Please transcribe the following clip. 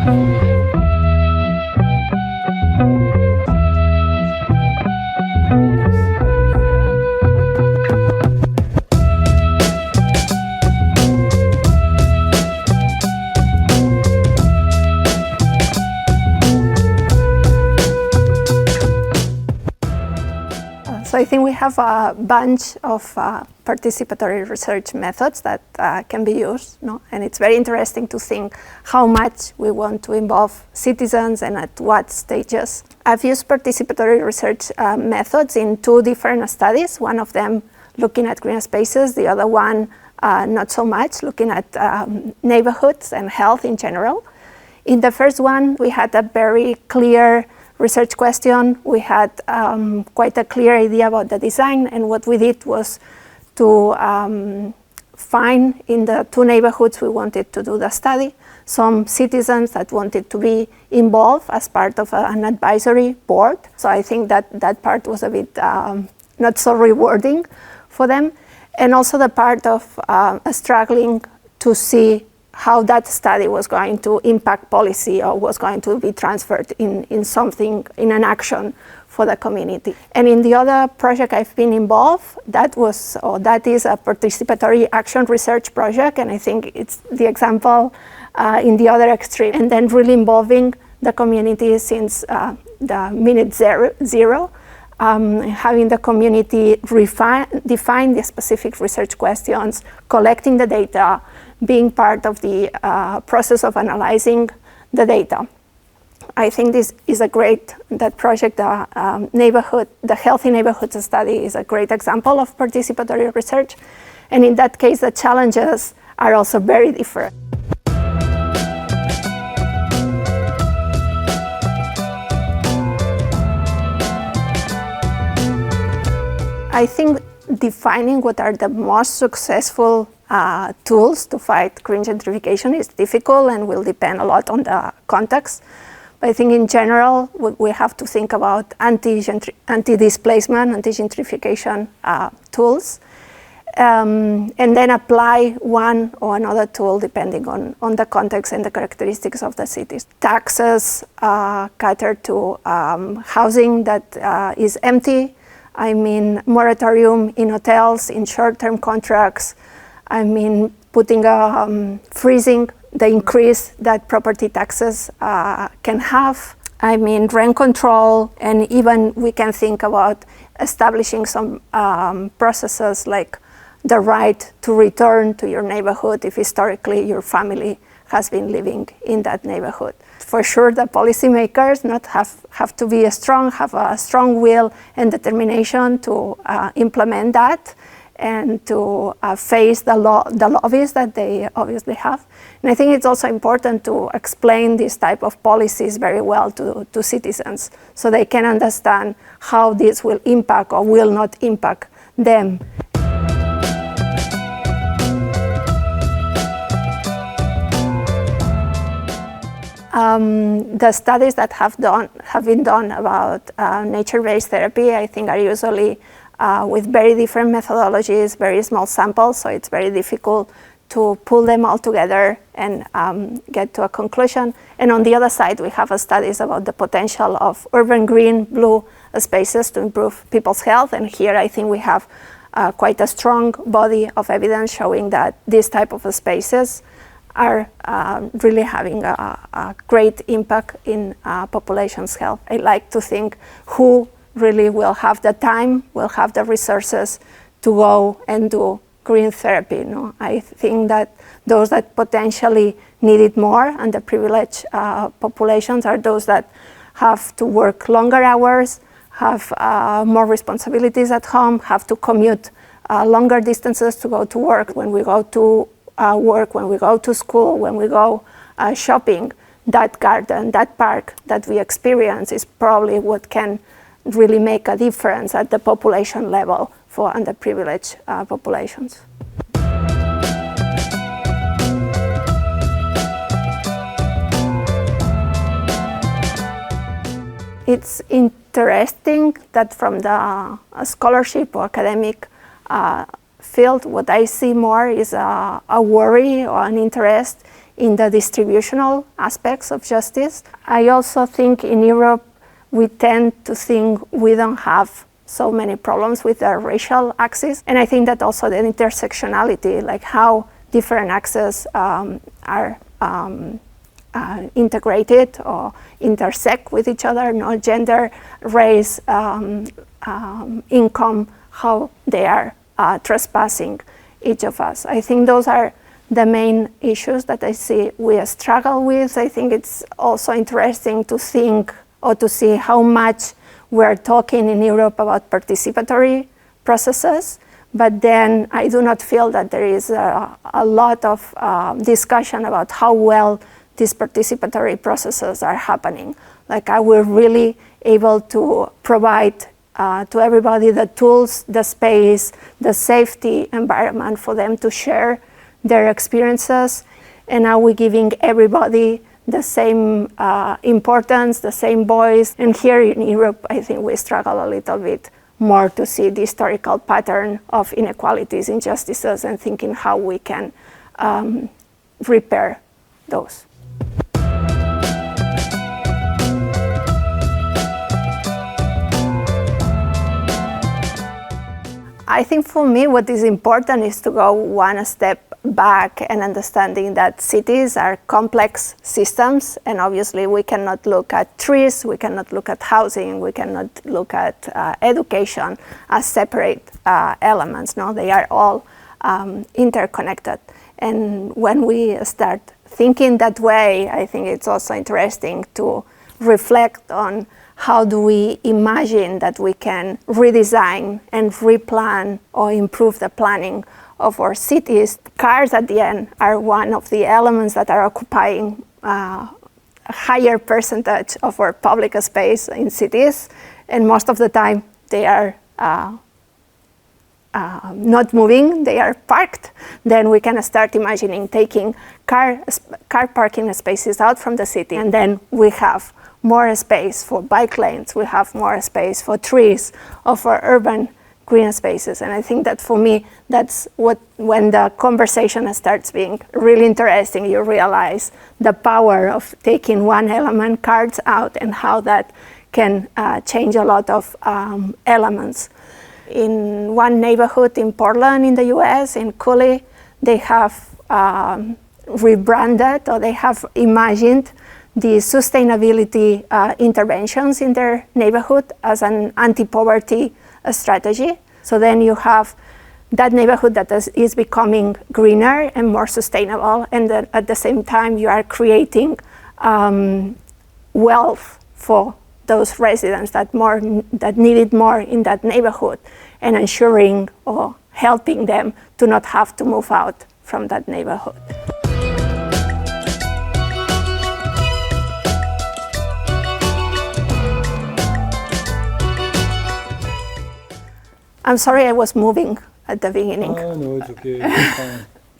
So I think we have a bunch of participatory research methods that can be used, no? And it's very interesting to think how much we want to involve citizens and at what stages. I've used participatory research methods in 2 different studies, one of them looking at green spaces, the other one not so much, looking at neighborhoods and health in general. In the first one, we had a very clear research question. We had quite a clear idea about the design, and what we did was to find in the 2 neighborhoods we wanted to do the study some citizens that wanted to be involved as part of an advisory board. So I think that part was a bit not so rewarding for them, and also the part of struggling to see how that study was going to impact policy or was going to be transferred in something, in an action for the community. And in the other project I've been involved, that is a participatory action research project, and I think it's the example in the other extreme. And then really involving the community since the minute zero, having the community define the specific research questions, collecting the data, being part of the process of analyzing the data. I think this is that project, the Healthy Neighborhoods Study is a great example of participatory research. And in that case, the challenges are also very different. I think defining what are the most successful tools to fight green gentrification is difficult and will depend a lot on the context. But I think in general, we have to think about anti-displacement, anti-gentrification tools, and then apply one or another tool depending on the context and the characteristics of the cities. Taxes cater to housing that is empty. I mean, moratorium in hotels, in short-term contracts. I mean, freezing the increase that property taxes can have. I mean, rent control, and even we can think about establishing some processes like the right to return to your neighborhood if historically your family has been living in that neighborhood. For sure, the policymakers have to be have a strong will and determination to implement that and to face the lobbies that they obviously have. And I think it's also important to explain this type of policies very well to citizens so they can understand how this will impact or will not impact them. The studies that have been done about nature-based therapy, I think, are usually with very different methodologies, very small samples, so it's very difficult to pull them all together and get to a conclusion. And on the other side, we have studies about the potential of urban green, blue spaces to improve people's health. And here I think we have quite a strong body of evidence showing that these type of spaces are really having a great impact in population's health. I like to think who really will have the time, will have the resources to go and do green therapy. No? I think that those that potentially need it more, underprivileged populations, are those that have to work longer hours, have more responsibilities at home, have to commute longer distances to go to work. When we go to work, when we go to school, when we go shopping, that garden, that park that we experience is probably what can really make a difference at the population level for underprivileged populations. It's interesting that from the scholarship or academic field, what I see more is a worry or an interest in the distributional aspects of justice. I also think in Europe we tend to think we don't have so many problems with the racial axis, and I think that also the intersectionality, like how different axes are integrated or intersect with each other, gender, race, income, how they are trespassing each of us. I think those are the main issues that I see we struggle with. I think it's also interesting to think or to see how much we're talking in Europe about participatory processes, but then I do not feel that there is a lot of discussion about how well these participatory processes are happening. Like, are we really able to provide to everybody the tools, the space, the safety environment for them to share their experiences? And are we giving everybody the same importance, the same voice? And here in Europe, I think we struggle a little bit more to see the historical pattern of inequalities, injustices, and thinking how we can repair those. I think for me what is important is to go one step back and understanding that cities are complex systems, and obviously we cannot look at trees, we cannot look at housing, we cannot look at education as separate elements. No, they are all interconnected. And when we start thinking that way, I think it's also interesting to reflect on how do we imagine that we can redesign and replan or improve the planning of our cities. Cars at the end are one of the elements that are occupying a higher percentage of our public space in cities, and most of the time they are not moving, they are parked. Then we can start imagining taking car parking spaces out from the city, and then we have more space for bike lanes, we have more space for trees or for urban green spaces. And I think that for me, that's when the conversation starts being really interesting, you realize the power of taking one element, cards out, and how that can change a lot of elements. In one neighborhood in Portland in the US, in 𝗀𝗃𝗃, they have rebranded, or they have imagined the sustainability interventions in their neighborhood as an anti-poverty strategy. So then you have that neighborhood that is becoming greener and more sustainable, and that at the same time you are creating wealth for those residents that need it more in that neighborhood, and ensuring or helping them to not have to move out from that neighborhood. I'm sorry I was moving at the beginning. Oh, no, it's okay. It's fine.